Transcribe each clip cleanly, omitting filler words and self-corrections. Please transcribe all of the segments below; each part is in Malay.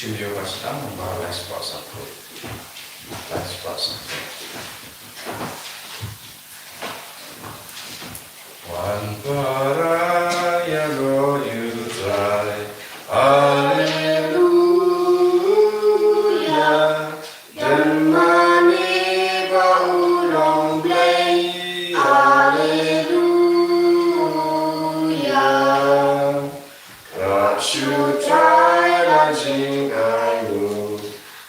Choose your wisdom and our last person. Last person. One paraya go you try. Hallelujah. Dhamani baulong play. Hallelujah. Rakshu try la jingayu.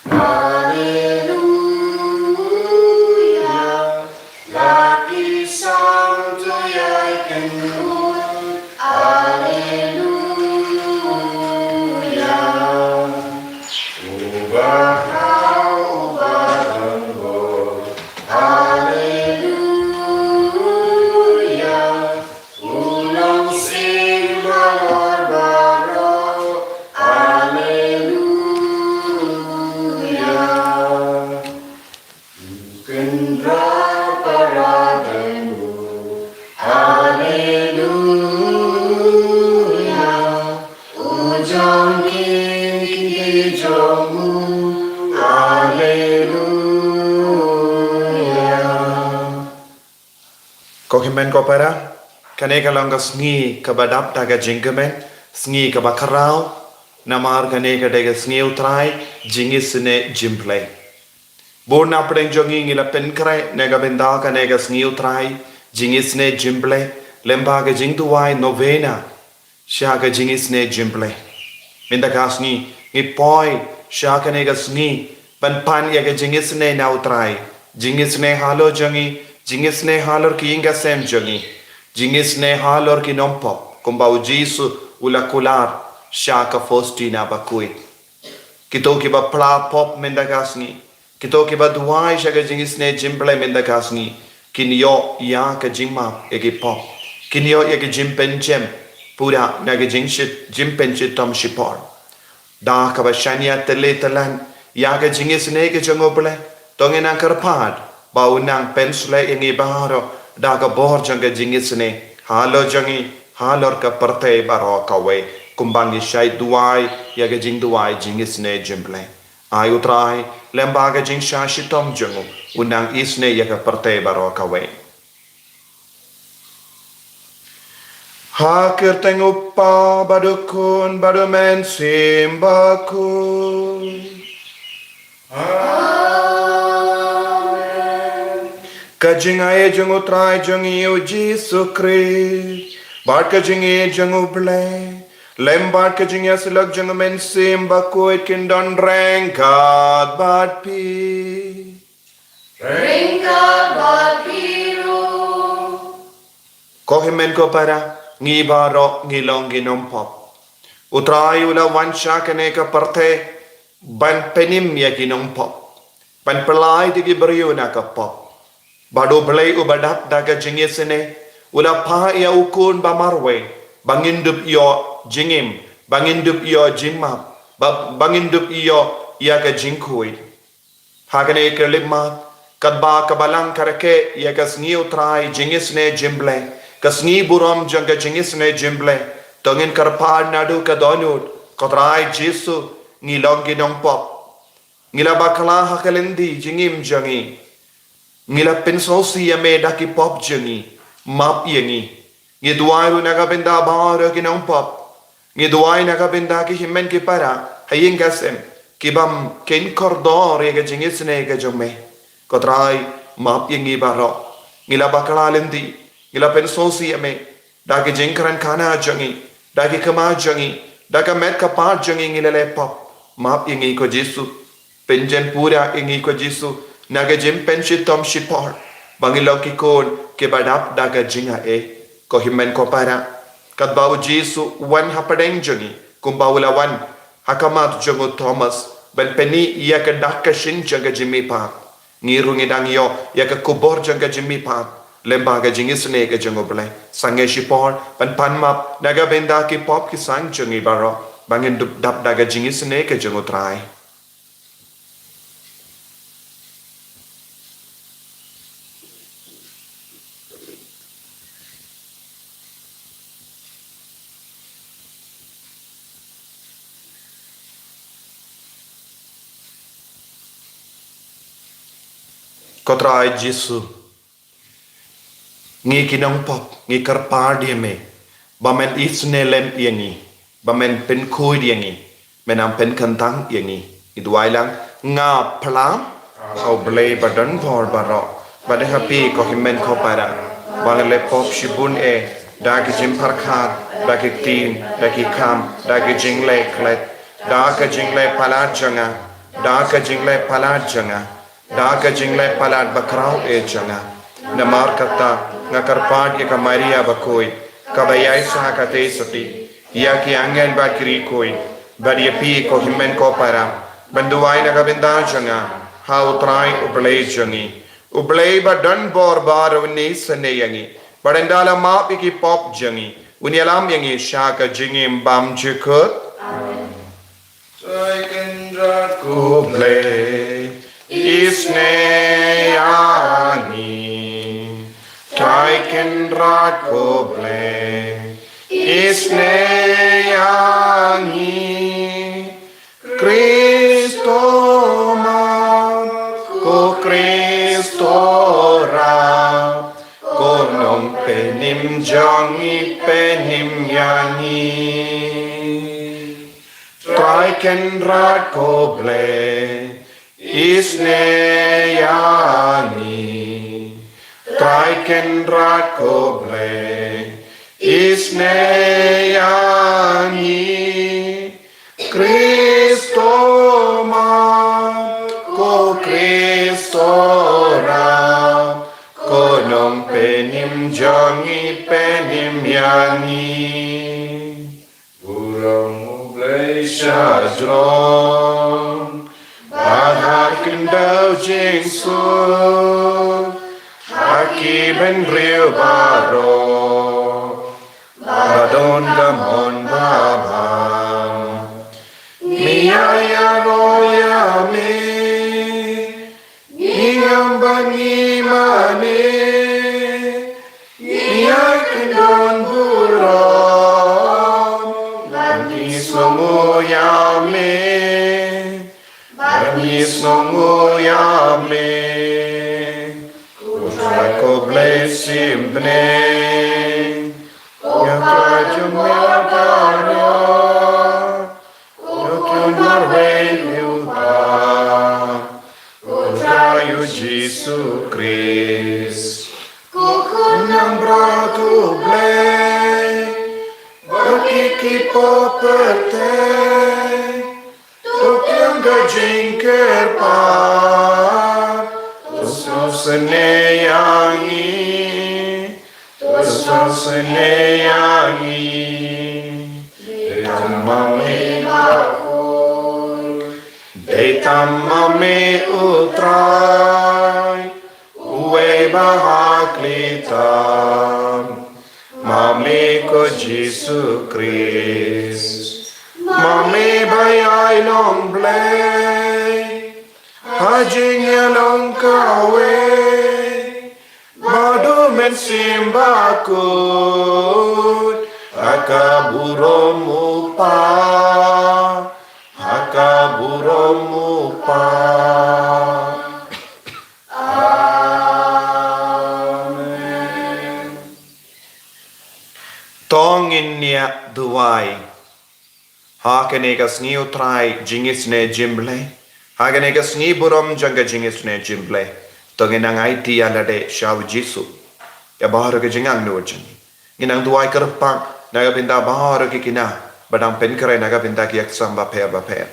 Hallelujah. Lucky song to yai can rule. Hallelujah. Ubahau ubahanggo. Hallelujah. Ulang sing malor baro. Hallelujah. Kendra paradamu. Hallelujah. Ujang kiki jomu. Hallelujah. Kohimen ko para kaneka langga sngi kabadap daga jingkemen sngi kabakarau namar kaneka daga sngi utrai jingisne jimplay. Borna pedeng jongi ngila penkrai nega benda kaneka sngi utrai jingisne jimplay lembaga jingtuai novena shaka jingisne jimplay. Minda kasni ngi poi shaka nega sngi pan yaga jingisne na utrai jingisne halo jongi jingisne halor ki inga sem jongi jingisne halor ki nompop kumbau jisu ula kular shaka fostina bakui kito ki ba pla pop mendagasni kito ki ba duai shaka jingisne jimple mendagasni kinyo ya ka jingma egi pop kinyo egi jimpen jem pura naga jingshit jimpen chitom shipor da ka ba shania tele talan ya ka jingisne ke jongople tongena karpad bau nang pensle ingi baharo daga bor janga jingisne halo jangi halor ka parte baro kawe kumbangi shai duai yaga jing duai jingisne jimple ayu trai lembaga jing shashi tom jangu unang isne yaga parte baro kawe hakir tengupa badukun badumen simbakun Kajing aye jangu trai jangi o Jesu Christ. Bart kajing e jangu ble. Lem bart kajing ya silak jangu men simba koit kindon rengkat bat pi. Rengkat bat piru. Kohimen ko para ngibaro ngilong ginompop. Utrai ula wansha kaneka parte ban penim ya ginompop. Ban pelai digi beriu nakapop. Bado belai ubadap daga jingisene ula pa ya ukun bamarwe bangindup iyo jingim bangindup iyo jingmap bangindup iyo ya ka jingkui hagane kelima kadba kabalang karake ya kasni utrai jingisne jimble kasni buram janga jingisne jimble tongin karpad nadu kadonut kotrai jisu ngilong ginong pop ngila bakala hakalindi jingim jangi ngila pensosi ya me daki pop jangi map yangi ngiduai ru naga benda baro ginong pop ngiduai naga benda ki himen ki para haying gasem kibam ken kordor ya jingisne ga jome kotrai map yangi baro ngila bakala lendi ngila pensosi ya me daki jingkran kana jangi daki kama jangi daka met kapar jangi ngila le pop map yangi ko Jesu penjen pura yangi ko Jesu naga jim penshi tom shipor bangilaw ki kon ke badap daga jinga ko himen ko para kat bau Jesu wan hapadeng jangi kumbawula wan hakamat jango Thomas ben peni iya ka dakka shin jaga jimi pa ngirungi dang yo ya ka kubor jaga jimi pa lembaga jingis ne ka jango ble sange shipor ban panmap naga benda ki pop ki sang jangi baro bangin dup dap daga jingis ne ka jango trai ko trai Jesu ngi kinong pop ngi karpar dia me ba men isne lem yangi ba men pen khoi yangi menam pen kantang yangi idwai lang nga plam au blei badan vor baro bade happy ko himen ko para bang le pop shibun e da ki jim parkhat da ki tin da ki kam da ki jingle klet da ka jingle palat janga da ka jingle palat janga da ka jingle palat bakrau e janga na markata nga karpad ka Maria bakoi kabayai sa ka te sati ya ki angel ba kri koi badi pi ko himen ko para banduai na kabinda janga how try ublei jangi ublei ba dan bor bar ni sane yangi badandala ma pi ki pop jangi unyalam yangi shaka jingim bam jikut sai kendrat ko blei isne yani tai kendrat ko blei isne yani Cristo man ko Cristo ra ko nong penim jangi penim yani trai kendrat ko blei isne yani trai kendrat ko blei isne yani Cristo man ko Cristo ra ko nong penim jangi penim yani urang ublei shadron bahar kendau jingsun haki ben riu baro badon gamon babam Miyaya roya me Niyam bangi mane Niyay kindon buram Bani songo yame Bani songo yame Kutra ko blesimne Yakra jumya Jesus Christ, Kukunang bratu blei, berkiki poperte, tukyang gajing kerpat, tususeneyangi, Detamame utrai, ue bahaklitam, mame ko Jesu Christ, mame bayai long blei, hajing long kawe, madu men simbakut, akaburom upa. Akaburomupa. Amen. Tongin niya duwai. Hakane kas ni utrai jingis ne jimble. Hakane kas ni burom janga jingis ne jimble. Tongin ang IT alade shaw Jesu. Ya bahar ke jingang nujan. Ginang duwai kerpang nagabinda bahar ke kina. Badang pen kare nagabinda ki aksam baper.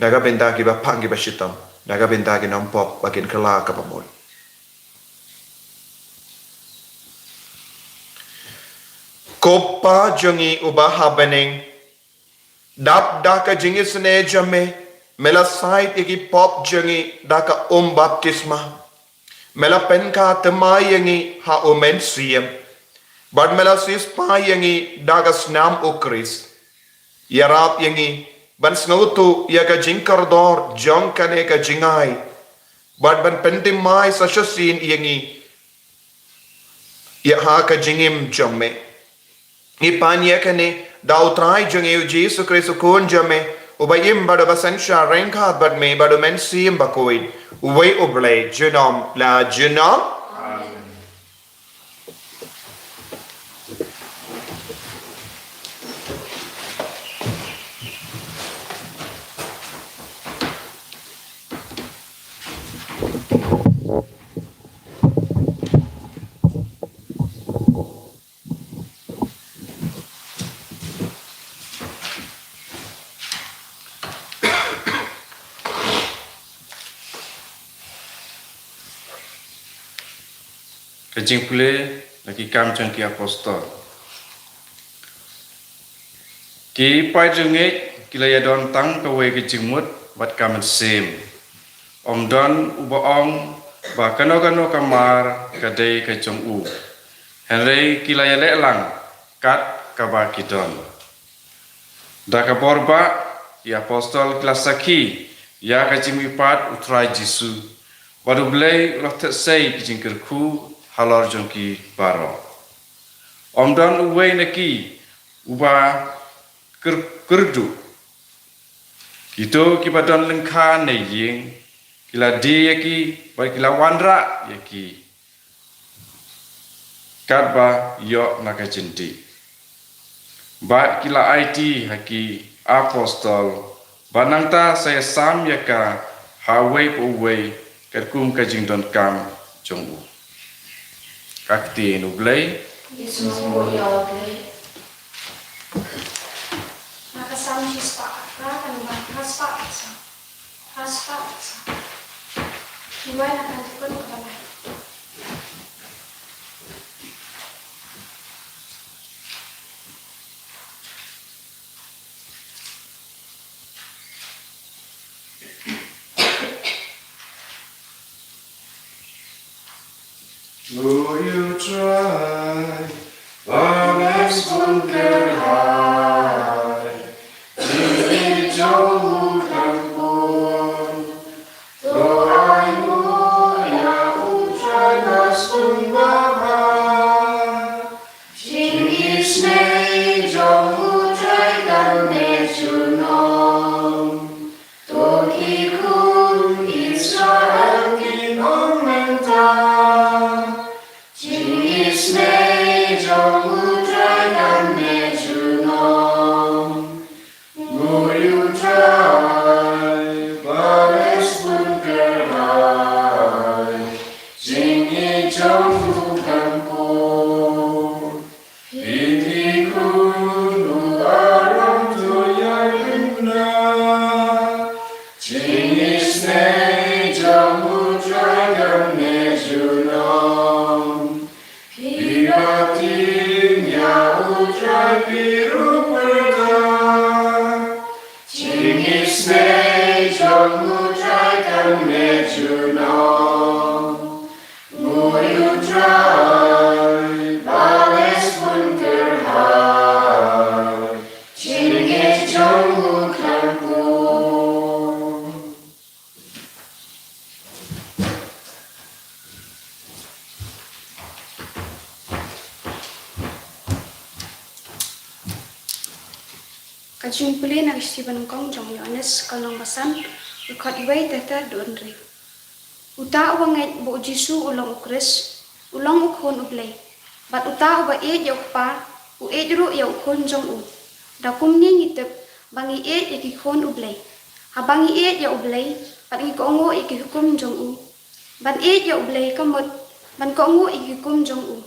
Nagabinda ki bapang ki bashitam. Nagabinda ki nampop bakin kala kapamol. Kopa jangi ubaha bening. Dap daka jingis ne jame. Mela sait iki pop jangi daka baptisma. Mela penka temayangi ha omen siyam. Bad mela sis payangi daga snam ukris. Yarap yangi. Ban snautu ya ka jinkardor jong kane ka jingai. Bad ban pentimai sashasin yangi. Ya ha ka jingim jome. Ipan ya kane dautrai jangi Jesu Kristo kun jame. Ubayim bado basensha rengkat bad me bado mensim bakoid. Uway oblay genom la genom. Kajing pule lagi kam jang ki apostol. Ki pai jengit kilaya don tang kawe kajing mut bat kam sim. Om don ubaong ba kano kamar kadai kajong u. Henry kilaya lelang kat kaba kidon. Da kaborba ki apostol klasaki ya kajing mipat utrai Jisu. Badu belai ulah tak say kajing kerku halor jongki baro. Om don uwe neki uba kerdu. Kito kiba don lengka ne ying kila di yaki baik kila wandra yaki katba yo nakajindi. Ba kila IT haki apostol banangta saya sam yaka hawe uwe kerkum kajing don kam jongu. Kakti nublay. Yesus mulia oblay. Nakasam sispa kan ba haspa sa. Dimana kan tukun kana. Will you try? Let's conquer high. Ini jauh dan pun. Doa ya ucai nasung bahar. Jingis nei jauh ucai dan nejunom. Toki kun Israel kinom mental. Kajing puli na Stephen Kong jong Yohanes kalong basan ukot iway teta doonri. Uta uwanget bo Jisu ulong ukris ulong ukhon ublay. Bat uta uba ya ukpa u ru ya ukhon jong u. Dakumnya ngitip bangi ya kikhon ublay. Habangi ya ublay bat ngikongo ikihukum jong u. Ban ya ublay kamut ban kongo ikihukum jong u.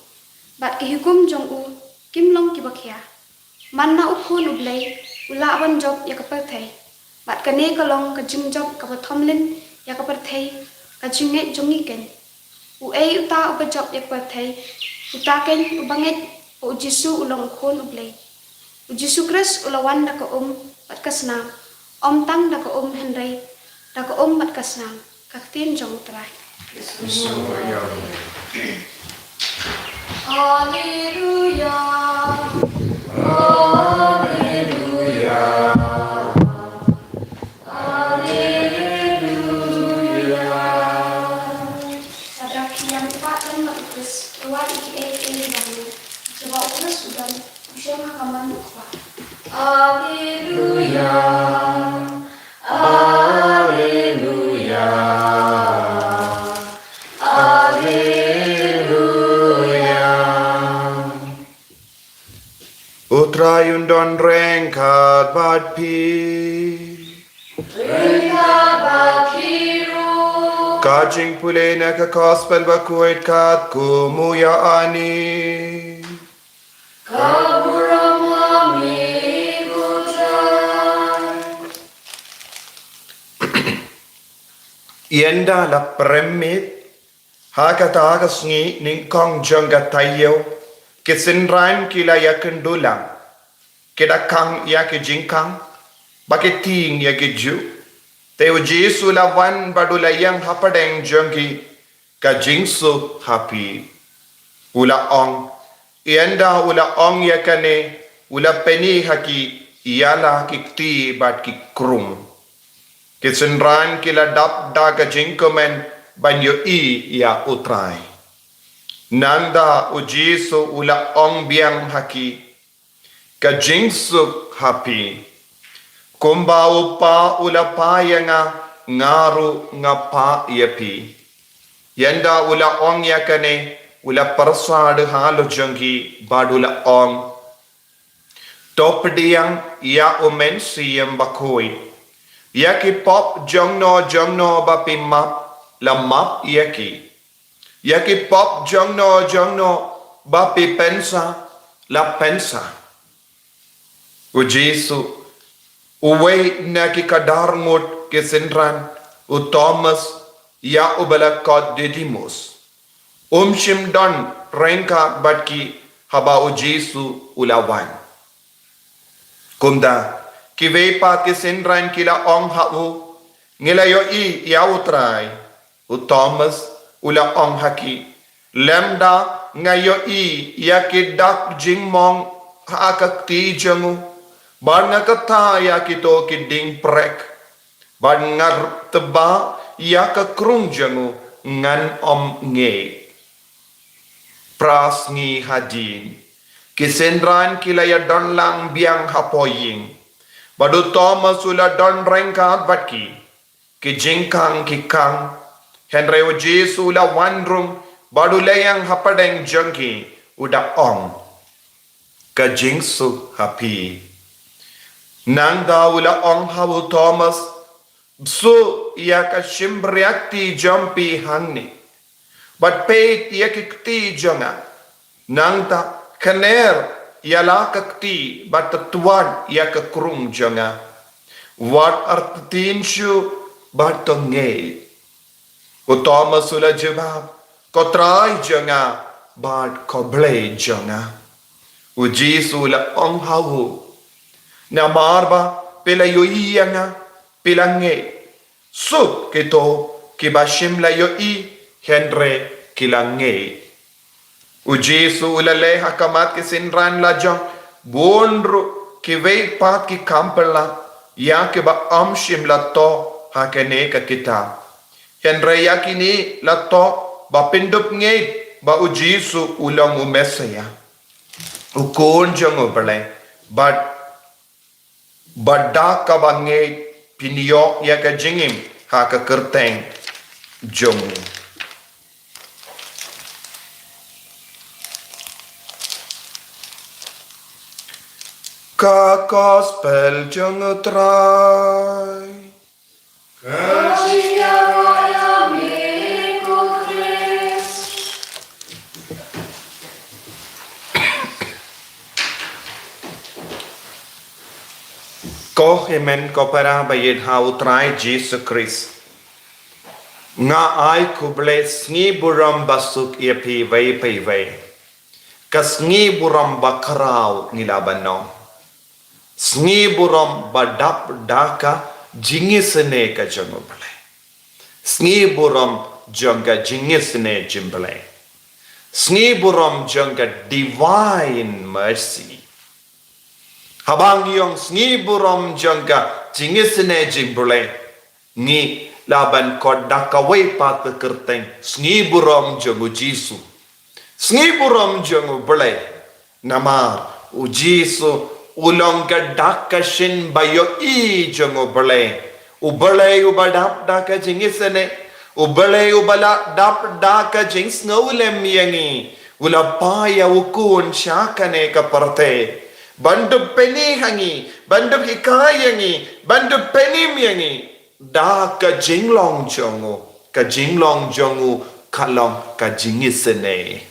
Bat kihukum jong u kimlong kibakya. Manna ukhon ublay ula wan job ya kaperthai bat kane kalong kajing job kapathomlin ya kaperthai kajinge jongi ken u uta uba job ya kaperthai uta ken ubanget u Jisu ulong khon ublay u Jisu Kris ulawan da ka bat kasna om tang da ka henry da ka bat kasna kaktin jong trai. Haleluya. Haleluya. Utrayun don rengkat bat pi. Kajing pule na ka gospel ba kuwait kat kumuya ani. Yenda la premit hakata agasngi ning kong jangga tayo kesenran kila ya kendulang keda kang ya ke jingkang baketing ya ke ju teo Jesu lawan badula yang hapadeng janggi ka jingsu happy ula ong yenda ula ong ya kane ula peni haki yala kikti bat kikrum kesenran kila dap daga jingkomen banyo ya utray nanda o Jesu ula ong biang haki ka jingsu happy kumba upa ula payanga ngaru ngapa yapi yanda ula ong yakane ula persad halo janggi badula ong top diang ya omen siyam bakoi yaki pop jongno bapi map la map yaki pop jongno bapi pensa la pensa o Jesu uwe naki kadar ngot ke sendran o Thomas ya ubala kod Didymus shim don renka batki haba o Jesu ulawan kumda kivepa ke sendran kila ong hau ngila yo ya utray o Thomas ula ong haki lemda ngayo ya ke dak jingmong hakakti jangu bar nga kata ya kito kiding prek bar ngar teba ya ka krung jangu ngan nge pras ngi hadin kisendran kila ya don lang biang hapoying badu Thomas ula don rengkat batki ki jingkang ki kang henry o Jesu ula wandrum badu layang hapadeng jangki uda ong ka jingsu hapi nang da ula ong habu Thomas so ya ka shimbriakti jampi hanni but peit ya kikti janga nang ta kaner ya la kakti but tuan ya ka krung janga what artin shu but nge o Thomas ula jawab ko try janga but ko ble janga o Jesu ula ong habu na marba pela yo iyanga pilange sut kito kibashim la yo i henre kilange o Jesu ula le hakamat ke sinran la jang bonro ke ve pat ki kampela ya ke ba amshim la to hakene ka kita henre yakini la to ba pindup nge ba o Jesu ulang o mesaya o kon jang o bale but badda ka bange pinyo ya ka jingim ha ka kerteng jong ka gospel jong trai ko hemen ko para bayid hau try Jesus Christ nga ai kuble sngi buram basuk iapi vai pai vai kasngi buram bakrau nilabano sngi buram badap daka jingisne ka jangobale sngi buram janga jingisne jimbale sngi buram janga divine mercy habang yung sngi buram jangka jingisne jimbule ni laban kodak kawai pat kerteng sngi buram jangu Jesu sngi buram jangu bule namar u Jesu ulong ka dakashin bayo i jangu bule u bule u badap daka jingisne u bule u bala dap daka jings ngulem yangi ula paya ukun syakane ka parte bandu peni hangi, bandu hikayangi, bandu penim yangi, da ka jinglong jongu, kalong ka jingisene.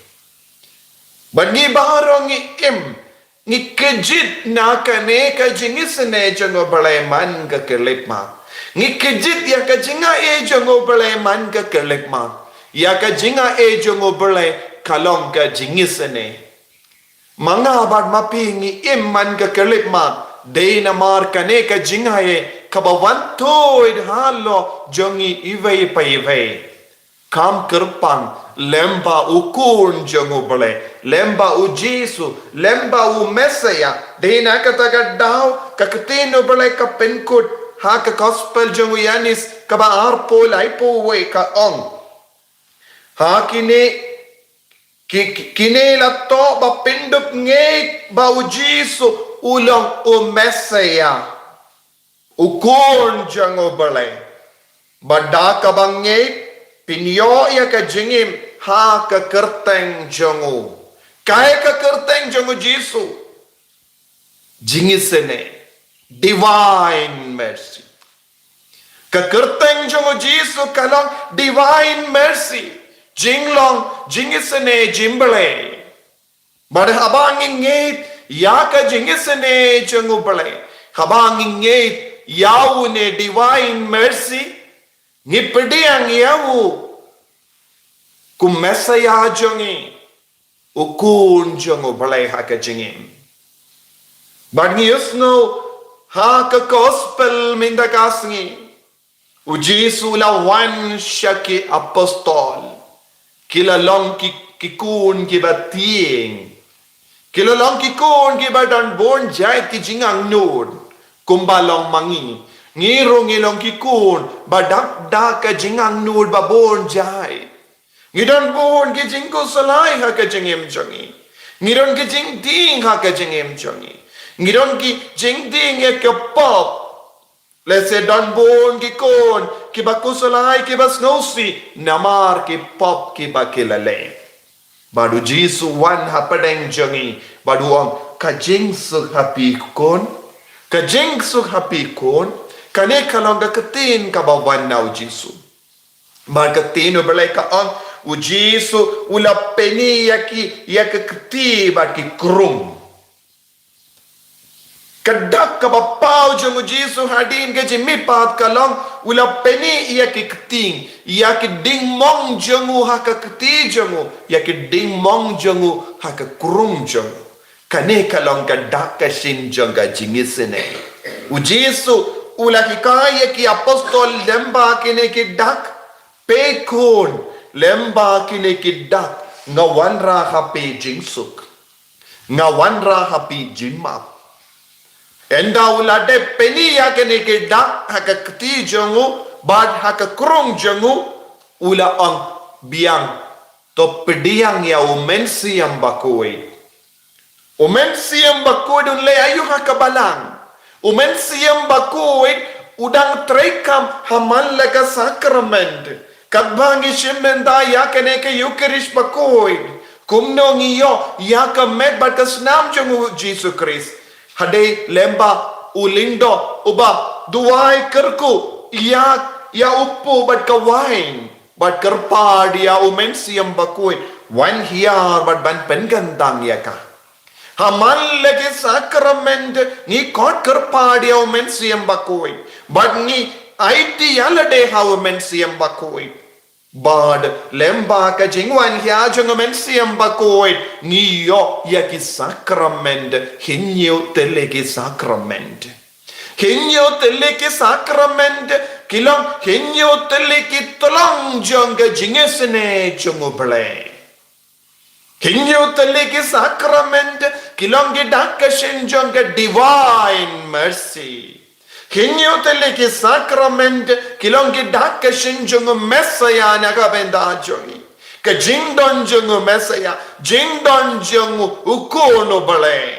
Bagi baharongi ni kejit na kane ka jingisene jongo balai man ka kelip ma. Ni kejit ya ka jinga jongo balai man ka kelip ma. Ya ka jinga jongo balai kalong ka jingisene. Mga abad mapi ni man ka kelip ma. Day na mar kane ka jinga kabawantoid halo jongi iway pa iway. Kam kerpang lemba ukun jongo bale lemba u Jesu lemba u Mesaya dehina kata daw kakatino bale ka penkut ha ka gospel jongo yanis ka ba arpo lai po we ka ong ha kine la to ba pindup nge ba u Jesu ulong u Mesaya ukun jongo bale bada ka bange pinyo ya ka jingim ha ka kerteng jongu. Kaya ka kerteng jongu Jesu. Jingisene. Divine mercy. Ka kerteng jongu Jesu kalong divine mercy. Jinglong jingisene jimbale. Bada habang ingit ya ka jingisene jongu bale. Habang ingit yaw ne divine mercy. Ngipediang yawu kum Mesaya jongi ukun jongo balai haka jingim. Bagi yusno haka gospel minda kasngi ujisu la wan shaki apostol kila long kikun kibatieng kila long kikun kibadan bon jai ki jingang nur kumbalong mangi ngilong kikun badak dak ka jingang nur babon jai ngidon bon ki jingko salai ha ka jingem jongi ngidon ki jing ding ha ka jingem jongi ngidon ki jing ding e ka pop lese don bon ki kon ki bakusalai ki basnosi namar ki pop ki bakilale badu Jesu wan ha padeng jongi badu om ka jing su happy kon ka jing su happy kon kane kalong da katin ka bawan na u Jesu. Mar katin u balay ka ang u Jesu ula peni yaki kati ba ki krum. Kadak ka bapaw jang u Jesu hadin ka jimipat kalong ula peni yaki kating yaki ding mong jang u haka kati jang u yaki ding mong jang u haka krum jang u. Kane kalong kadak ka sin jang ka jingisene. U Jesu ula hikaya ki apostol lemba kine ki dak pekun lemba kine ki dak ngawanra hapi jingsuk ngawanra hapi jimap enda ula de peni ya kine ki dak haka kti jongu bad haka krung jongu ula ang biang to pediang ya umensiam bakoi dun le ayu haka balang Umen siyam bakuit udang trekam haman lega sakrament. Kadbangi shimenda ya keneke Eucharist bakuit. Kumno ngiyo ya ka med batas nam jungu Jesus Christ. Hade lemba ulindo uba duai kerku ya upu bat ka wine. Bat kerpad ya umen siyam bakuit. Wan hiar bat ban pengandang ya ka. Haman lagi sakrament ni kot kerpadia umen siyam bakoi but ni idea lade how umen siyam bakoi bad lemba ka jingwan hya jung umen siyam bakoi ni yo yaki sakrament hinyo teleki sakrament kilong hinyo teleki tolong jong ka jingesene jung uble Hinyo teleki sakrament kilongi dakashin jonga divine mercy. Hinyo teleki sakrament kilongi dakashin jonga Mesaya nagabenda jongi. Ka jingdon jonga Mesaya jingdon jonga ukono bale.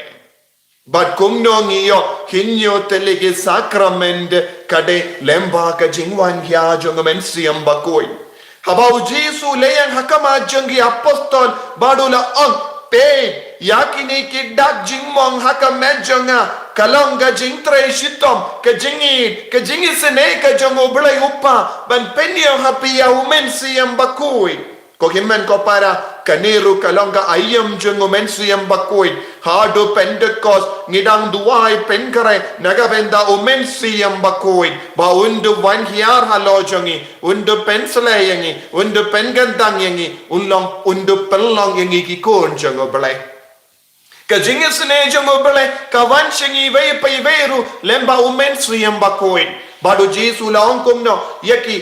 But kumno ngiyo hinyo teleki sakrament kade lemba ka jingwan hya jonga mensiyam bakoi. Habau Jesu layang hakama jangi apostol badula ang pe yakini ki dak jing mong haka mejonga kalong ga jing tre shitom ke jingi sene ke jongo blai upa ban penio hapi ya umen siyam bakui ko himen ko para kaniru kalonga ayam jongo men siyam bakui hado pentecost ngidang duai penkare naga benda umen siyam bakui ba undu wan hiar halo jongi undu pensle yangi undu pengandang yangi undu pelong yangi ki kon jongo blai ka jingi sene jongo blai ka wan shingi vei pai veru lemba umen siyam bakui badu jisu la ongkom no yaki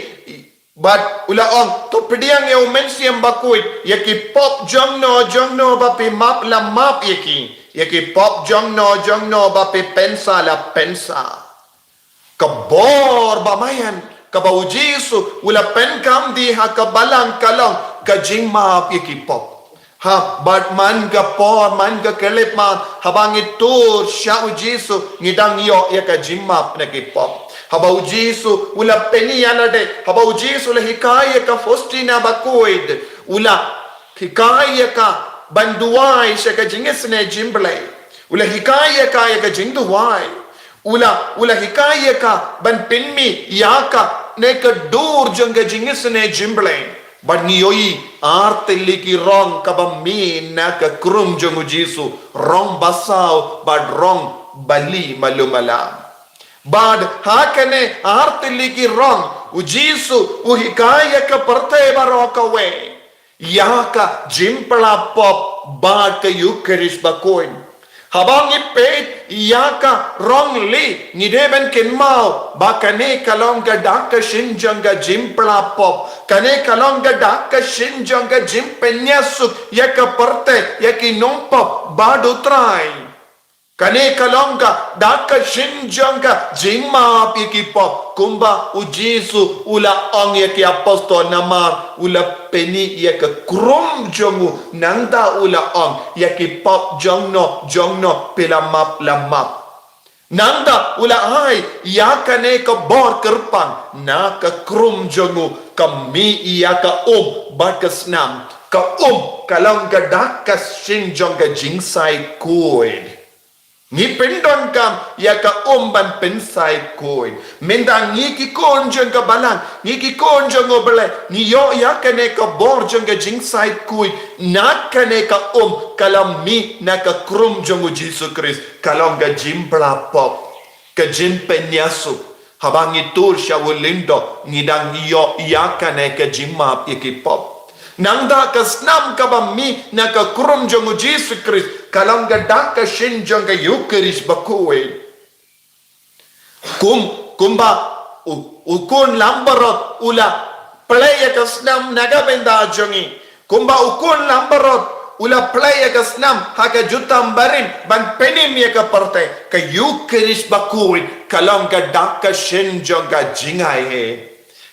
but ula ong to pediang ya umen siyam bakui yaki pop jongno bapi map la map yaki pop jongno bapi pensa la pensa kabor bamayan kabau jisu ula penkam di ha kabalang kalong ka jing map yaki pop ha but man ga por man ga kelip man habang itu sya jisu ngidang yo ya ka jing map na ki pop habau jisu ula peni alade habau jisu la hikaya ka fostina bakoid ula hikaya ka banduai shaka jingesne jimblai ula hikaya ka ya ka jingduai ula hikaya ka ban penmi yaka ne ka dur janga jingesne jimblai ban niyoi artelli ki rong ka bami na ka krum jangu jisu rong basau bad rong bali malumala bad hakane artilli ki rong ujisu uhikaya ka parte baroka we yaka jimpla pop bad ka yukerish bakoin habang ipet yaka rong li ngideben kinmao bakane kalonga dakka shinjanga jimpla pop kane kalonga dakka shinjanga jimpenyasuk yaka parte yaki nompop bad utrai kane kalonga daka shinjanga jingma piki pop kumba ujisu ula ong yaki apostol namar ula peni yaka krum jongu nangda ula ong yaki pop jongno pila map la map nangda ula ai yakane ka bor kerpang na ka krum jongu kami yaka bakasnam ka kalonga daka shinjanga jingsai kuid ni pendon kam ya ka ban pensai koi mendang ni ki konjong ka balang ni ki konjong obele ni yo ya kane ka borjong ka jingsai koi na kane ka kalam mi na ka krum jong Jesus Christ kalong ka jimpla pop ka jimpenyasu habang itu sya wulindo ngidang yo ya kane ka jimma piki pop nangda ka snam ka bami na ka krum jong Jesus Christ kalang gadak ka shinjong ka yukerish bakuwe kumba ukun lambarot ula playa ka snam nagabenda jongi kumba ukun lambarot ula playa ka snam haka jutam barin ban penim ya ka parte ka yukerish bakuwe kalang gadak ka shinjong ka jingai he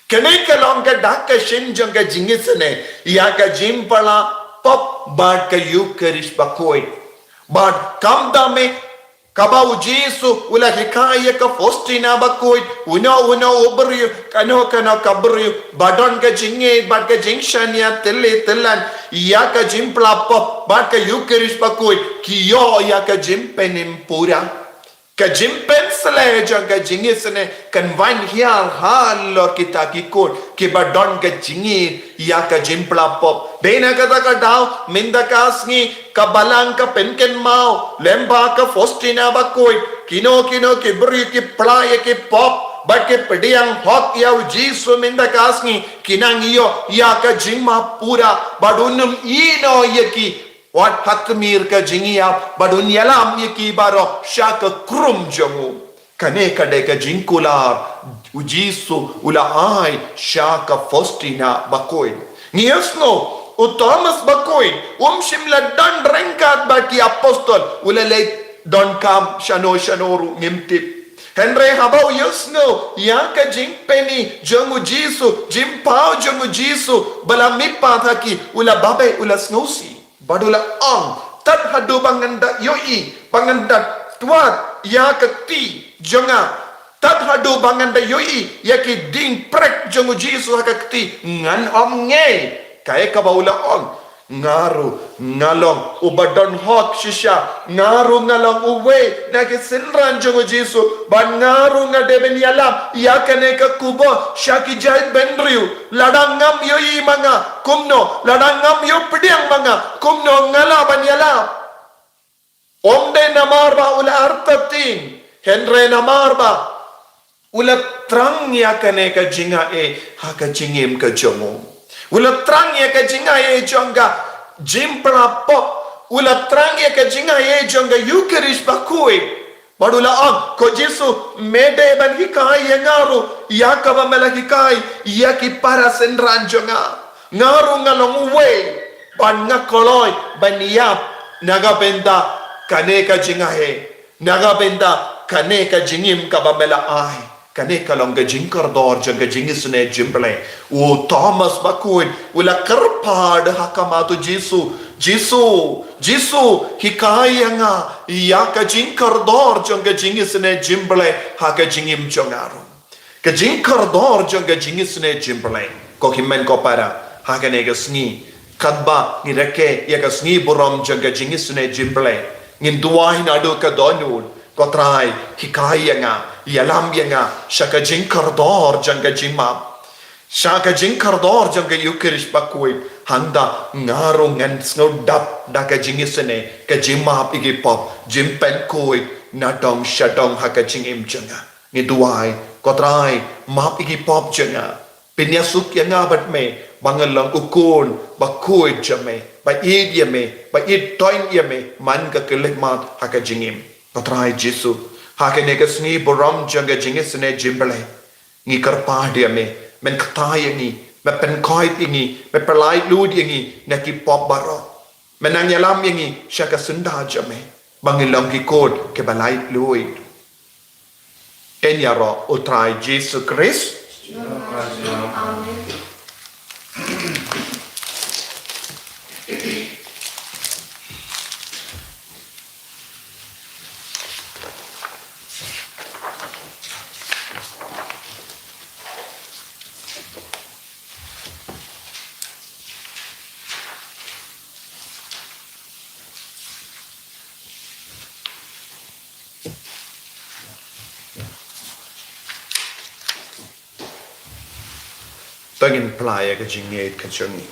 kene kalang gadak ka shinjong ka jingisane ya ka jimpala pop bad ka yukerish bakuwe But kam dame kabau Jisu ula hikaya ka fostina bakoy una obri kano kabri badon ka jinge bad ka jingshan ya telan ya ka jimpla pop bad ka yukerish bakoy kiyo ya ka jimpenim pura ka jimpen sele jang ka jingisne kan van hial halo kita kikot ki badon ka jinge ya ka jimpla pop bena kata ka daw minda kasngi kabalang ka penken mau lemba ka fostina bakoy kino ki bri ki playa ki pop bake pediang hot ya jisu minda kasngi kinang iyo ya ka jingma pura badunum ino yaki wat hatmir ka jingia badun yalam yaki baro shaka krum jamu kane kade ka jinkular ujisu ula ai shaka fostina bakoy ngiasno o Thomas bakoy shimla dan rengkat baki apostol ula lay don kam shanoru ngimtip Henry habau yusno ya ka jimpeni jangu jisu jimpau jangu jisu bala mipa thaki ula babe ula snosi badula ang tad hadu banganda yoi banganda tuat ya kakti jonga tad hadu banganda yoi ya ki ding prek jongu jisu hakakti ngan om nge kaya ka baula on ngaru ngalong ubadon hot shisha ngaru ngalong uwe na kisinran jongo Jesu ban ngaru ngadeben yalam yakane ka kubo shaki jai benriu ladangam yo i manga kumno ladangam yo pidiang manga kumno ngala ban yalam omde namarba ula artatin henre namarba ula trang yakane ka jinga haka jingim ka jongo ula trang ya ka jinga jonga jimpla pop ula trang ya ka jinga jonga Eucharist bakui badula ang ko Jesu mede ban hikai ngaru yakaba mela hikai yaki para senran jonga ngaru ngalong uwe ban ngakoloi ban yap naga benda kane ka jinga naga benda kane ka jingim ka bamela ai kane kalong ka jingkar dor jang ka jingis ne jimble o Thomas bakuin ula karpad hakamatu Jesu hikayanga ya ka jingkar dor jang ka jingis ne jimble ha ka jingim jongaru ka jingkar dor jang ka jingis ne jimble ko himmen ko para ha ka ne ka sngi kadba ni reke ya ka sngi buram jang ka jingis ne jimble ngin duahin adu ka donul ko trai hikayanga yalam yanga shaka jinkar dor janga jimam shaka jinkar dor janga Eucharist bakui handa ngarungan snodap daka jingisene ka jimap igi pop jimpen koi nadong shadong haka jingim janga ni duai kotrai map igi pop janga pinyasuk yanga bat me bangalang ukun bakui jame ba id yame ba id toin yame man ka kelekmat haka jingim kotrai Jesu hakene ka sngi boram janga jingis ne jimbale ngi karpa dia me men ktai ngi me pen koi ngi me pelai lud ngi na ki pop baro menang yalam ngi shaka sunda jame bangilong ki kod ke balai lui enyaro utrai Jesus Christ Amen. tangin playa ka jingit ka jongi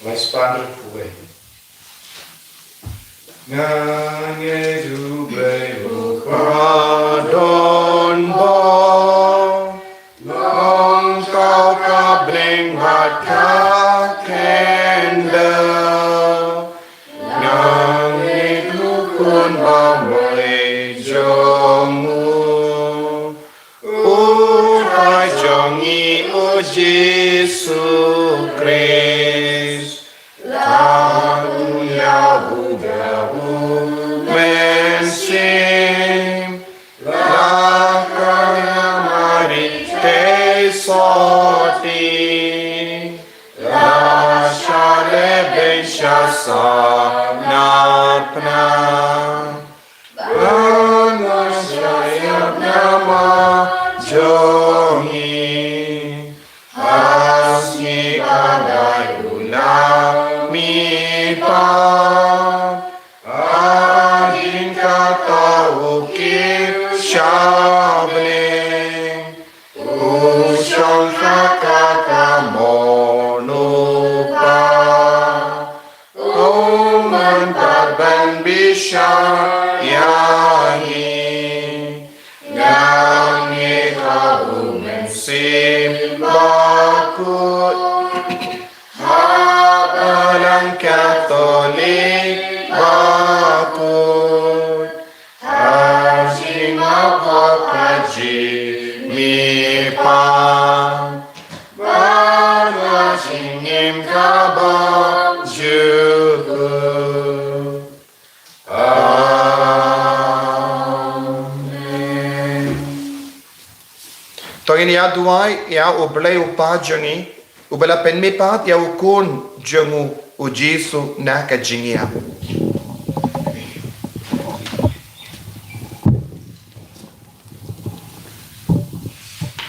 Mas Padre Pue. Ngange duble Padon bo Long kau ka bring hat ka kenda Ngange dukun ba mulai jongu Urai jongi o Jesu Christ Lagunya budahu mensim Lakaya mari te soti La shale ben shasa napna Bana shayab nama jongi Hasni kadayuna mipa Adin kata ukir shabling Ushon kata monupa Oman taban bisha yahi Ngangi kabumen sim bakut Alang Katolik bakut Hajing apakaji mipan Banajingim kabang juku Amen Tongin ya duai ya ublay upajangi ubala penmipat ya ukun jengu u Jesu naka jingia.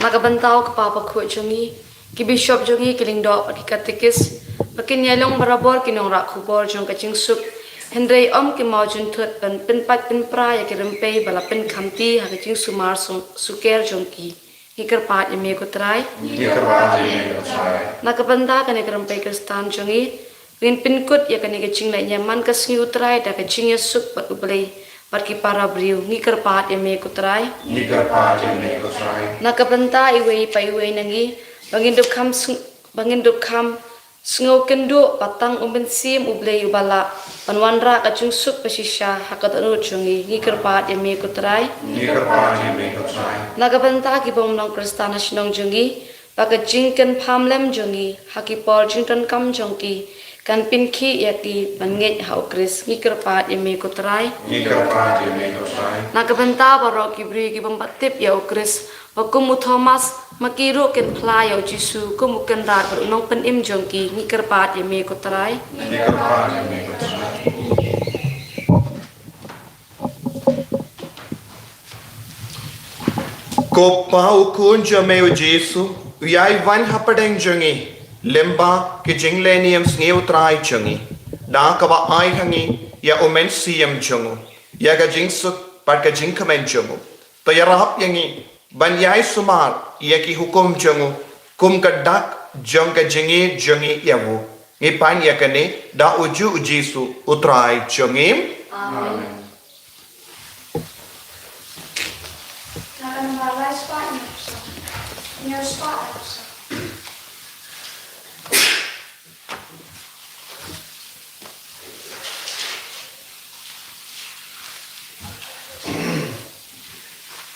Magabantao ka papa ko jongi ki bishop jongi kiling do ki katekis Makin yalong barabor kinong rak khubor jong kaching sup Henry ki mau jun thut pen pat pen pra ya kirempe bala pen khamti ha kaching sumar suker jong ki hikar pat ya me ko trai nakapanda kane kirempe kristan jongi rin pin kut ya kane kaching la nyaman kasngi utrai da kaching ya sup pat ublei pat ki para briu ngikar pat ya me ko trai nakapanda iwe pa iwe nangi bangin duk kham Sngau kendo patang sim ublei ubala panwanra kacung sup pasisha hakatanu chungi ngikar pat ya me ko trai nagabanta ki bom nong kristana shnong jungi baka jingken phamlem jungi hakipor jington kam jongki kan pinki yati banget hau kris ngikar pat ya me ko trai nagabanta baro ki bri ki bom patip ya kris Wakumu Thomas makiru ken play au Jisu kumukan rat nong pen im jongki ngikar pat ya me ko trai Ko pau kun jame o Jesu yai van hapadeng jongi lemba ki jinglenium sneu trai jongi da ka ba ai hangi ya omen siam jongo ya ga jingsu pat ka jingkamen jongo to ya rahap yangi ban yai sumar ya ki hukum jongo kum ka dak jong ka jingi jongi yawu ngi pan ya kane da uju Jesu utrai jongi amen Nakan balai spot near spot.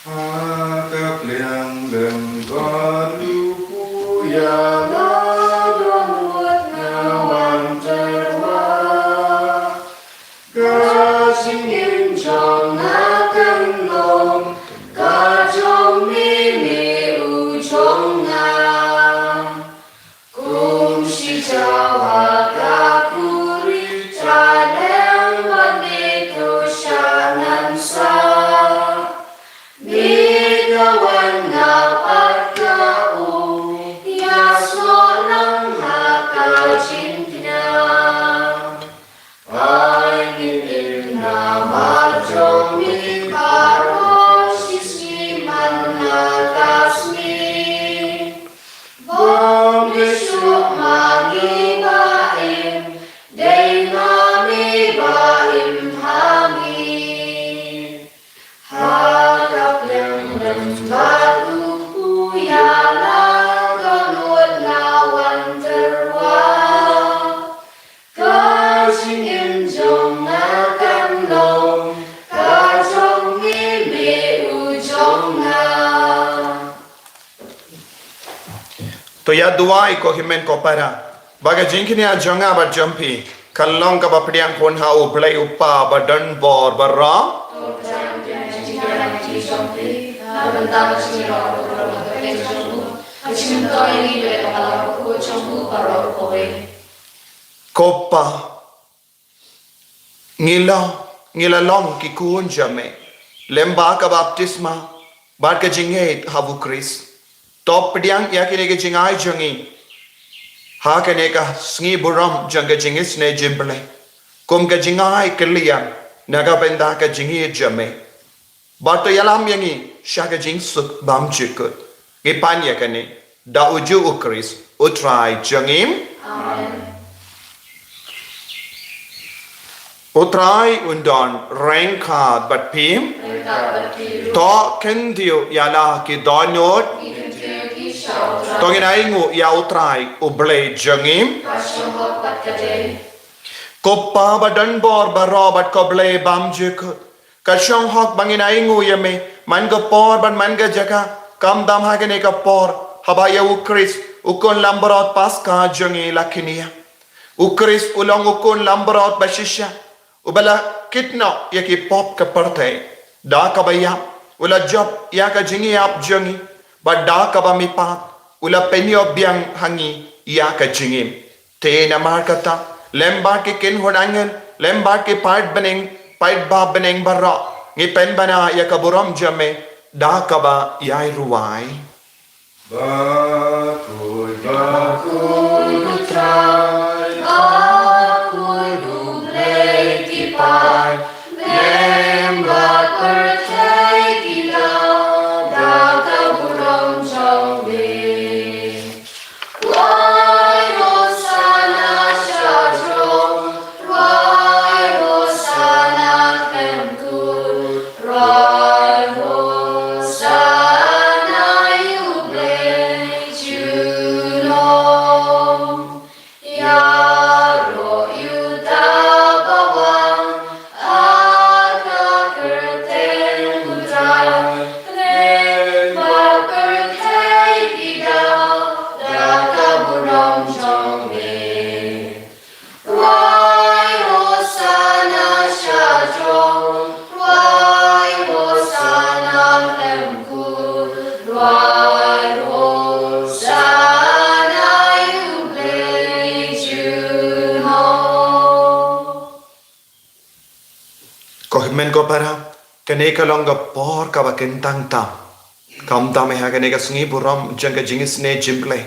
Hakap liang lem baru puya To ya duai ko himen ko para baga jinkini a jonga ba jumpi kallong ka ba pdiang kon ha u play upa ba dan bor ba ra kopa ngila long ki kun jame lemba ka baptisma bar ka jinge havu Chris top pdiang ya kine ke jingai jongi ha kane ka sngi buram janga jingis ne jimble kum ka jingai kalian naga benda ka jingi jame bato yalam yangi shaka jing suk bam chikut ngi panya kane da uju ukris utrai jangim amen utrai undon rengka bat pim to kendio yala ki donot Tongin aingu ya utrai ublei jangim Kopa badan bor barobat ko blei bam jikut Kashong hok bangin aingu yame man ka por ban man ka jaka kam dam hagane ka por habaya ukris ukon lambarot paska jangi lakinia ukris ulong ukon lambarot bashisha ubala kitno yaki pop ka parte da ka baya ula job ya ka jingi ap jangi Bada ka ba mipat ula penyo biang hangi ya ka jingim te na markata lemba ki kin hodangel lemba ki part beneng part ba beneng barra ngi pen bana ya ka buram jame da ka ba yai ruai bakul utrai men ko para kane ka long ga por ka ba ken tang tam kam tam ha kane ka sngi buram jang ka jingis ne jimple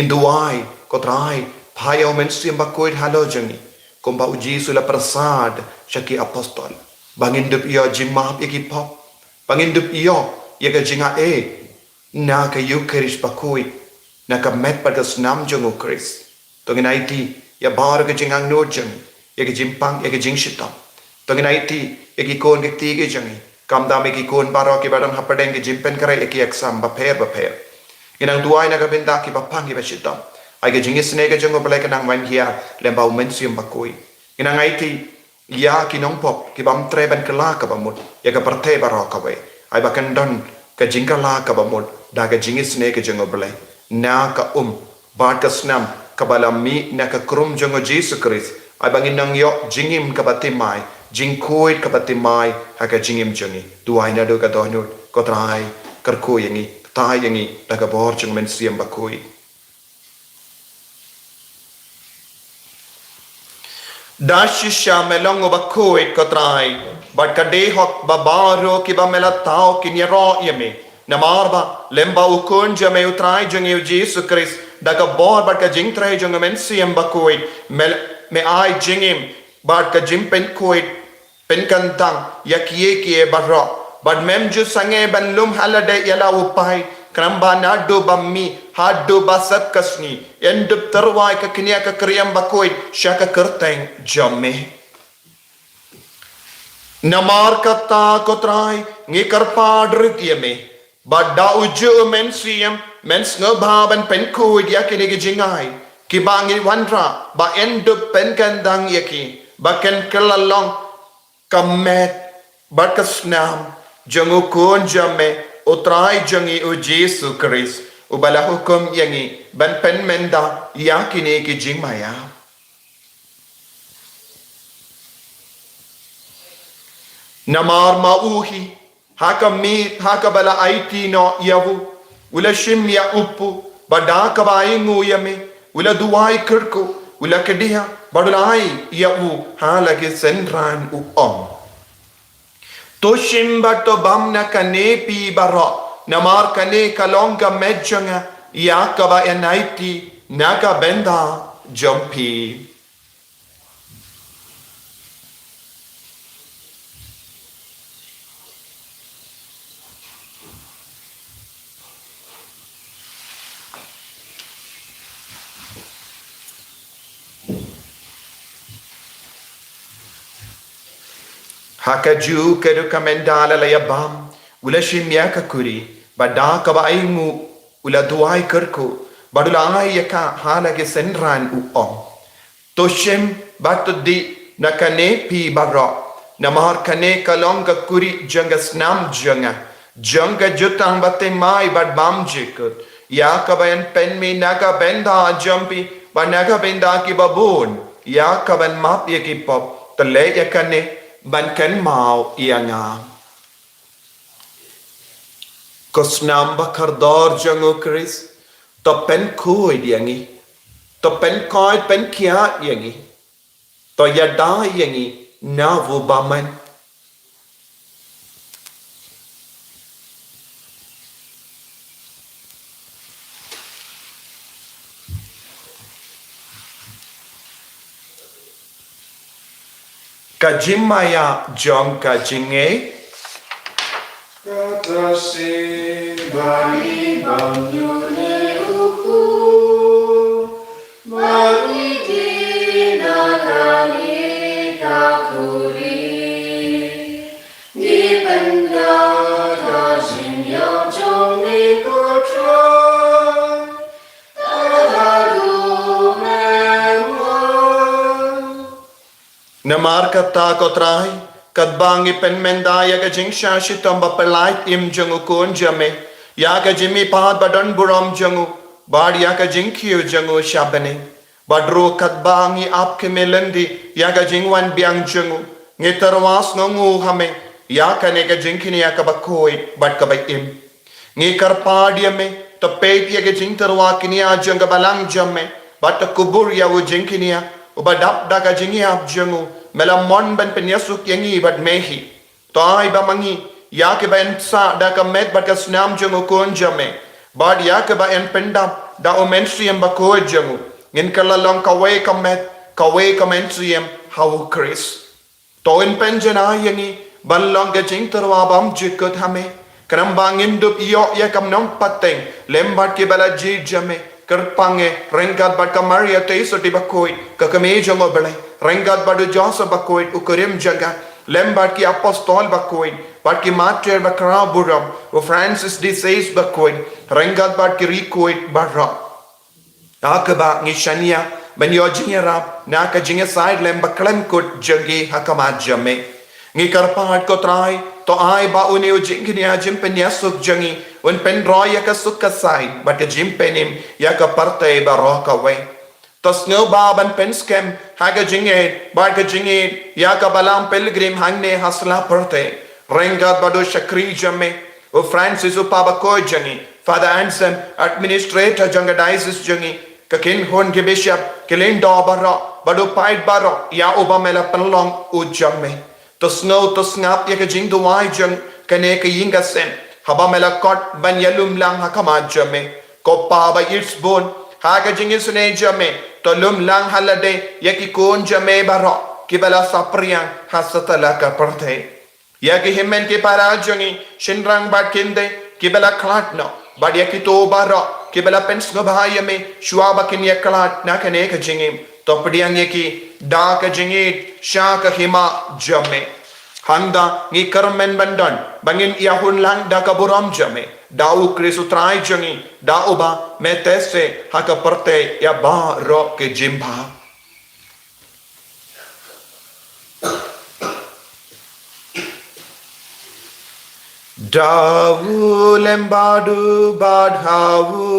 in duai ko trai phayo men sim ba koit halo jangi kom ba uji sula prasad shaki apostol bangin dup yo jimap ikipop bangin dup yo yaga jinga na ka eucharist ba koit na ka met pa gas nam jong Chris to nginaiti ya bar ka jingang no jang yaga jimpang yaga jing shitam to nginaiti yagi kon ke ti ge jangi kam da me ki kon baro ki badam hapadeng ge jimpen kare eki exam ba pher inang duai na ka benda ki ba pang ki ba shitam ai ge jingis ne ge jong ba ka nang wan hia lembau men sim ba koi inang aiti ya ki nong pop ki bam tre ban kala ka ba mut ya ka parthe baro ka we ai ba kan don ka jingka la ka ba mut da ga jingis ne ge jong ba na ka ba ka snam ka bala mi na ka krum jong Jesus Christ ai bangin nang yo jingim ka batimai jing koit ka batimai ha ka jingim jongi duai na do ka donut ko trai kar ko yangi tai yangi da ka bor jong men siam ba koi dashi shamelong ba koit ko trai but ka de hok ba baro ki ba mela tao ki ni ro yeme na marba lemba ukon jame utrai jong Jesus Christ da ka bor but ka jing trai jong men siam ba koit me ai jingim but ka jim pen koit pen kantang yakie kie barro but mem ju sange ban lum halade yala upai kramba na do bammi hadu basat kasni endup terwai ka kinia ka kriam bakoit shaka kerteng jamme namar kata kotrai ngikar padrit yeme badda uju men siam men sngobaban pen koit yakini jingai kibangi wanra ba endup pen kandang yaki baken kelalong kamet bakasnam jangu kon jamme utrai jangi o Jesus Christ ubala hukum yangi ban pen menda yakini ki jingmaya namar mauhi haka bala aiti no yavu ula shim ya uppu badaka bai nguyame ula duai kirku ula kediha badulai yavu halage senran uom toshim bato bamna kane pi baro namar kane kalonga medjanga yakaba enaiti naga benda jumpi hakaju kedu kamendala la yabam ula shimya ka kuri bada ka ba aingu ula duai kerku badula ai yaka halage senran uom toshem batudi nakane pi barra namar kane kalonga kuri janga snam janga jutang bate mai bad bam jikut yaka ba en pen mi naga benda jumpi ba naga benda ki babun yaka ban map yaki pop tale yakane ban kan mau ianga kosnam bakar dor jango Chris to pen koi diangi to pen koi pen kia diangi to yada yangi na vu baman kajimaya jong kajinge kata si bani banyu ne uku bani dina kali kakuri di benda kajin yang jong ni kotra namar kata kotrai kadbangi pen mendaya ka jingsha shitom bapalait im jangu kon jame ya ka jimi pad badan buram jangu bad ya ka jingkyu jangu shabane badro kadbangi apke melandi ya ka jingwan biang jangu ngitarwas ngongu hame ya ka ne ka jinkini ya ka bakoi bad ka bai im ngi karpadiame to peit ya ka jingtarwa kinia janga balang jamme bat kubur ya wo jinkinia ubadap da ka jingi ap jangu melamon ban penyasuk yangi bat mehi toy ba mangi ya ke ban sa da ka met bat ka snam jung kon jame bad ya ke ba en pendam da o menstrium ba ko jung ngin kala long ka we ka met ka we ka menstrium how Chris to in penjana yangi ban long ga jing terwa bam jikot hame kanam bangin dup yo ya kam nom pateng lembat ke bala ji jame kerpange rengat bat ka Maria te so ti bakoi ka kame jongo bale rengat badu Joseph bakoi ukurim jaga lembat ki apostol bakoi bat ki martyr bakra buram o Francis de Sales bakoi rengat bat ki rikoi barra akaba ngishania ban yo jingerap na ka jinge side lem baklem kut jagi hakama jame ngi karpat ko trai to ai ba uni o jingnia jim penyasuk jangi un pen roy ya ka sukka sai bat ka jim penim ya ka parte ba ro ka we to snow ba ban pen scam ha ka jinge ba ka jinge ya ka balam pilgrim hangne hasla parte rengat bado shakri jamme o Francis o paba ko jangi Father Anselm administrator janga diocese jangi ka kin hon ke bishop kelen do bara bado pait baro ya obamela penlong o jamme to snow to snap ya ka jing do wai jang kane ka yinga sen haba mela kot ban yalum lang hakama jame ko pa ba its bon ha ka jing isne jame to lum lang halade ya ki kon jame baro ki bala sapriang hasatala ka parthe ya ki himen ki para jangi shinrang bat kinde ki bala klat no bad ya ki to baro ki bala pens no bhai me shuaba kin ya klat na kane ka jingim to padiang ye ki da ka jingit sha ka hima jame handa ngi karmen bandan bangin yahun lang da ka buram jame da u krisu trai jangi da uba metese haka parte ya ba ro ke jimba dawu lembadu badhawu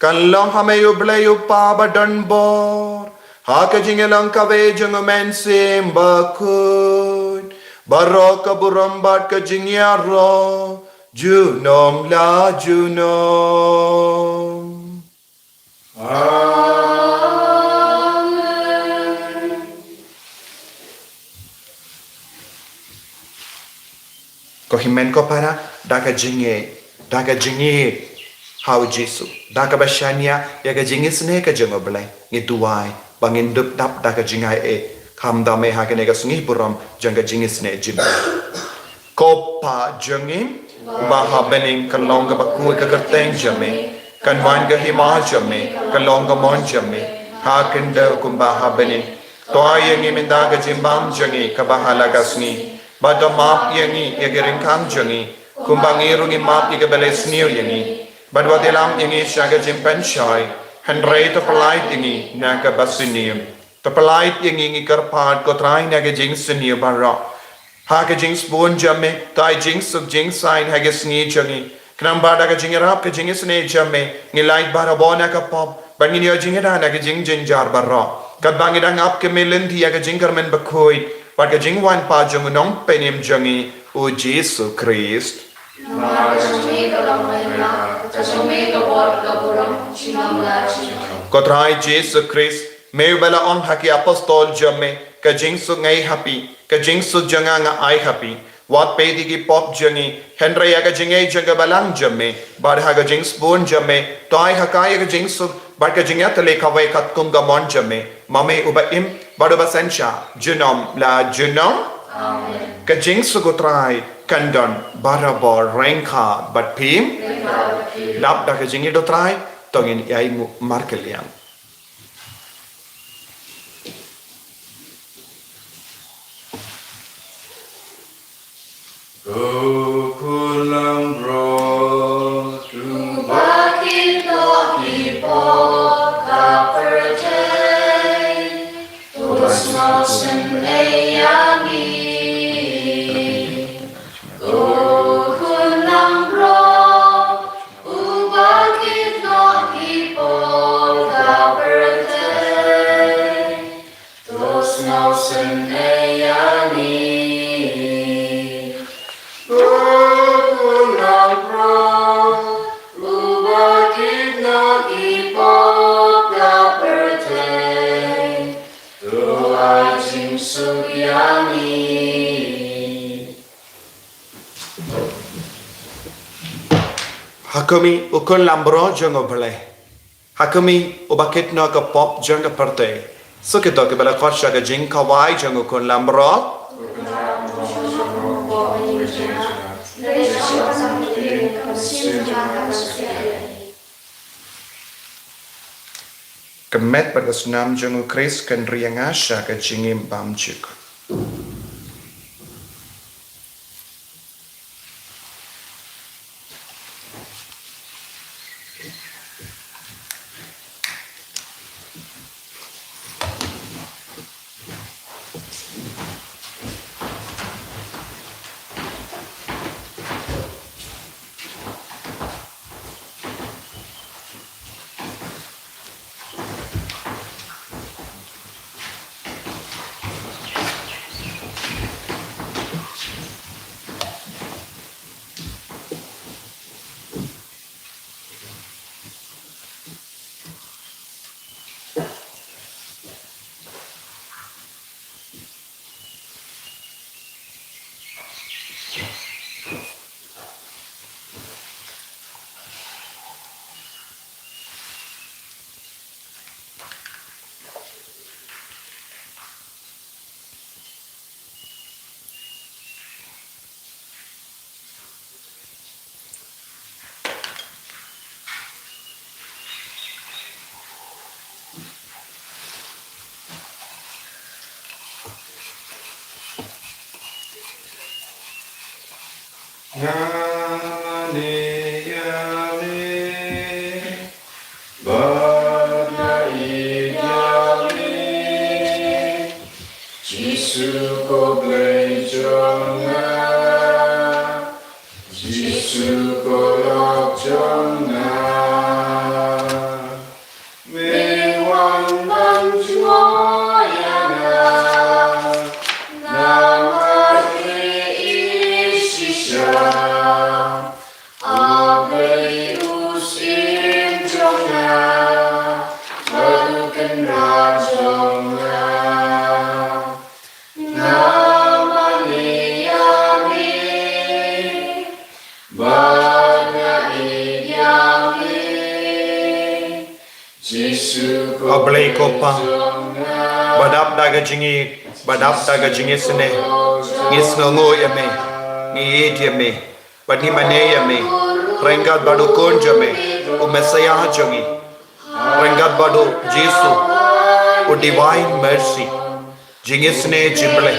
kalong hame yuble yupa badan bor haka jingelang kawe jung men sim bakut barok buram bat ka jingyaro junom la junom amen ko himen ko para daga jinge how Jesu daga bashania ya ga jinge sne ka jungo blai ngi duai bangin dup dap daga jingai kam da me ha ke ga sungi buram janga jinge sne jim ko pa jangim ba ha bening kalong ga baku ka kerteng jame kan wan ga hima jame kalong ga mon jame ha kenda kum ba ha bening to ayengi min daga jimbam jangi ka ba hala ga sungi bada map yangi yagering kam jangi kumbangi rungi map yaga beles new yangi badwa delam yangi shaga jimpan shai handray to polite yangi naga basinium to polite yangi ngi karpat ko try naga jing siniu barra haga jing spoon jamme tai jing sub jing sign haga sni jangi kram bada ga jing rap ka jing sne jamme ngi light bara bona ka pop bangi yo jing da naga jing jar barra kadbangi dang ap ke melen thi yaga jing karmen bakhoi Pada jingwan pa jung nong penim jangi o Jesu Christ. Kotrai Jesu Christ me bala on haki apostol jamme ka jingsu ngai happy ka jingsu janga nga ai happy wat pedi ki pop jangi henry aga jingai janga balang jamme bar haga jings bon jamme tai hakai aga jingsu bar ka jingya tele kawai kat kum ga mon jamme mame ubaim Bado basensya junom la junom amen ka jingsu ko try kandon barabor rengka bat pim dap da ka jingi do try tongin yai mu markeliam Kulam bro Bakit lo ipo kaperte Snosen eyangi Kulang bro Ubakit no ipol kaperte Snosen eyangi Hakumi ukun lambro jango bale. Hakumi ubakit no ka pop janga parte. So kita ke bala khosha ka jing kawai jango kun lambro. Kemet pada senam jango Chris kan riangasha ka jingim bamchik. Ablay kopa badap daga jingi sene ngis ngongo yame ngi yame badni mane yame rengat badu konjame o messiah jongi rengat badu jesu o divine mercy jingi sene jimble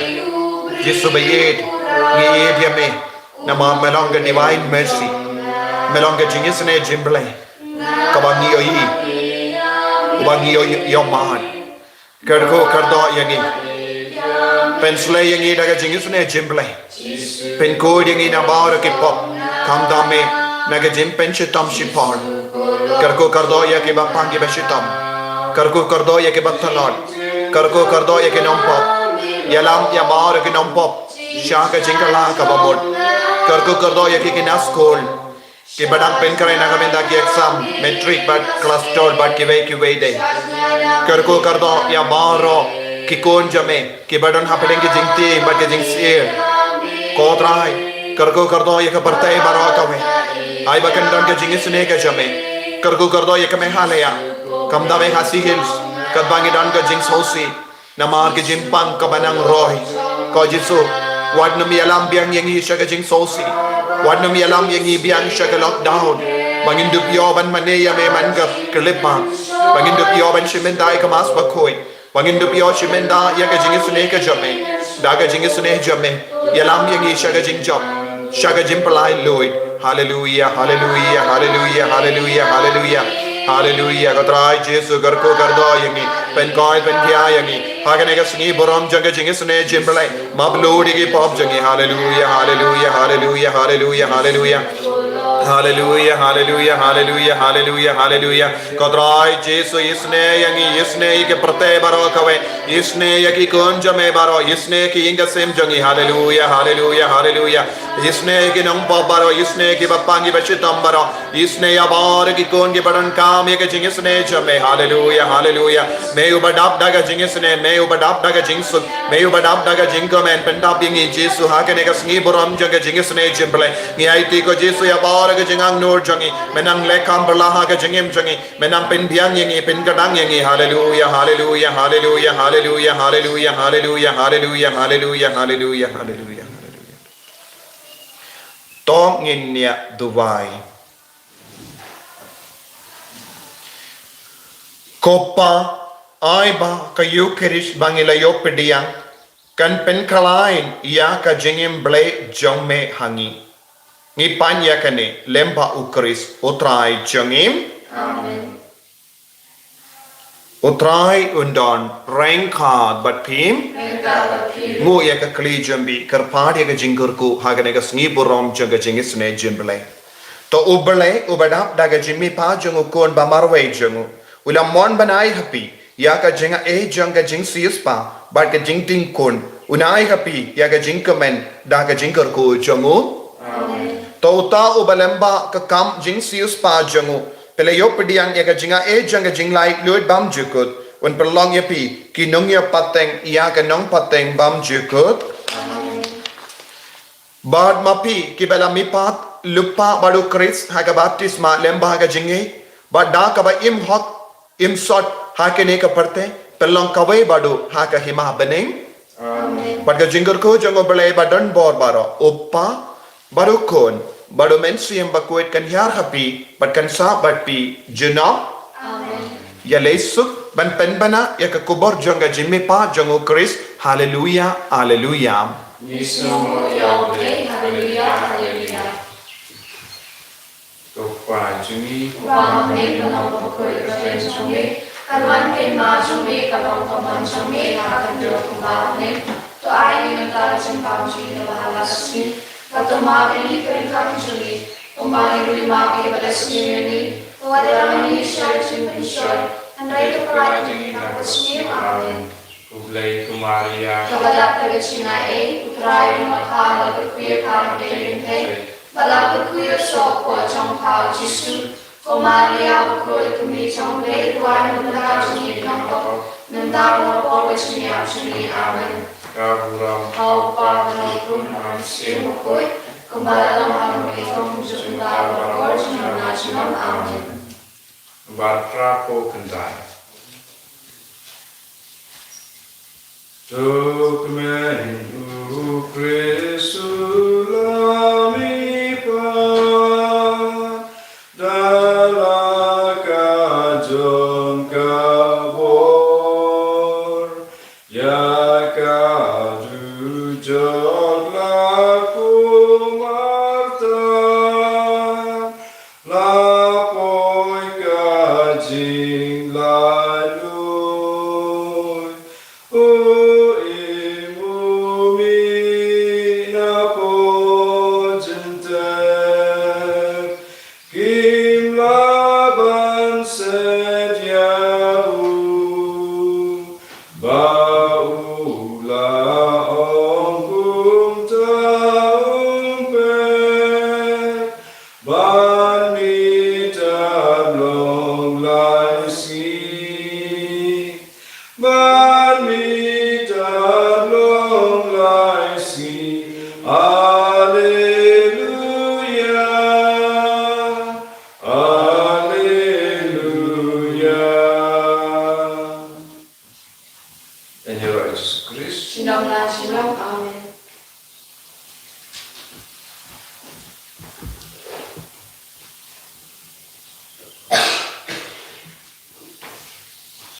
jesu bayed ngi yame nama melonga divine mercy melonga jingi sene jimble kabangi oyi Ubangi yo man Kerko kardo yangi Pensle yangi daga jingisune jimble Penko yangi na baura ki pop Kamdame naga jim penshitam shipon Kerko kardo yaki bapangi beshitam Kerko kardo yaki batalad Kerko kardo yaki nompop Yalam ya baura ki nompop Shaka jingala kabamod Kerko kardo yaki ki naskol Ki badang pen kare naga menda ki exam metric bad class tol bad ki vei de Kerko kardo ya maro ki konjame ki badan hapeleng ki jingti bad ki jingsi kodrai Kerko kardo ya ka bartai baro kawe ai bakan dan ki jingisne ka jame Kerko kardo ya ka me halaya kamda me hasi hills kadbangi dan ka jings hosi namar ki jimpang ka banang roy ko jisu wad nam yalam biang yang hi shaka jing sosi wad nam yalam yang hi biang shaka lockdown bangin dup yoban mane ya me manga klipa bangin dup yoban shimenda ka mas bakoi bangin dup yo shimenda ya ka jing sune ka jame daga jing sune jame yalam yang hi shaka jing job shaka jing palai loid hallelujah hallelujah hallelujah hallelujah hallelujah hallelujah katrai jesu garko kardo yangi pen koi pen kya yangi hagane ka sungi borom janga jingi sune jimblai mablodi ki pop jangi hallelujah hallelujah hallelujah hallelujah hallelujah hallelujah hallelujah hallelujah hallelujah hallelujah katrai jesu isne yangi isne ke prate baro kawe isne yaki konja me baro isne ki inga sem jangi hallelujah hallelujah hallelujah isne ki nang pop baro isne ki bapangi bashitam baro isne ya bar ki kon ki badan kam ye ke jingi sune jame hallelujah hallelujah me ubadap daga jingi sune me ubadap daga jingsu me ubadap daga jingko men pendap bingi jesu hakane ka sngi boram jaga jingi sune jimble ngi aiti ko jesu ya bar ke jengang nur jongi menang lekam berlaha ke jengim jongi menang penbiang yengi penkadang yengi haleluya haleluya haleluya haleluya haleluya haleluya haleluya haleluya haleluya haleluya tong ngin nia duwai kopa ai ba kayu kirish bangilayo pediang kan penkalain ia ka jengim ble jongme hangi ngi panya kane lemba ukris utrai jengim Amen. utrai undon rengkad bat pim ngu ya ka kli jambi karpad ya ka jingkurku hagane ka sngi burom jaga jingis ne jimble to ubale ubadap daga jimmi pa jongu kon ba marwe jongu ulam mon banai happy ya ka jinga e janga jing sius pa ba ka jing ting kon unai happy ya ka jing komen daga jingkurku jongu to ta ubalemba ka kam jing sius pa jongu pele yo pediang ya ka jinga e janga jing lai luit bam jukut un perlong ya pi ki nong ya pateng ya ka nong pateng bam jukut bad mapi ki bela mi pat lupa baru kris ha ka baptisma lemba ka jinge bad da ka ba im hot im sot ha ke ne ka parte perlong ka we badu ha ka hima bening bad ka jingger ko jongo bele badan bor baro oppa baru kon baru mensiam bakuit kan yar happy bad kan sa bad pi juna ya lesuk ban pen bana ya ka kubor jonga jimmi pa jongo kris hallelujah hallelujah Nismo Yahweh, Hallelujah, Hallelujah. Topa jungi, Wang ne kanong pagkoy kajen sungi, karwan kay ma sungi, kapang kaman sungi, akan dua kumbang ne, to ay ni mental sempam sungi na bahala sungi, katuma ini kerikang sungi, kumbang ilu lima kay balas sungi, wadang ni syar sungi syar, andai to karat ni kapag sungi, amen. Kublai Kumaria, Kabalak Tagachina A, Utray Makala Berkuya Karang David Hay, Balak Berkuya Soko Chong Pao Jisu, Kumaria Berkuya Kumi Chong Lay, Tuan Mundaka Chuni Nampo, Nandar Mopo Chuni Chuni Amen. Kaburam, Kau Pa Manopun Nam Simukoy, Kumbalam Hanumitong Jumbar Bakor Chunam Amen. Batra Po Kendai. Tukmen Ukrisulami pa dalaka jon kabor yaka rujok laku marta lapoi kajing lalu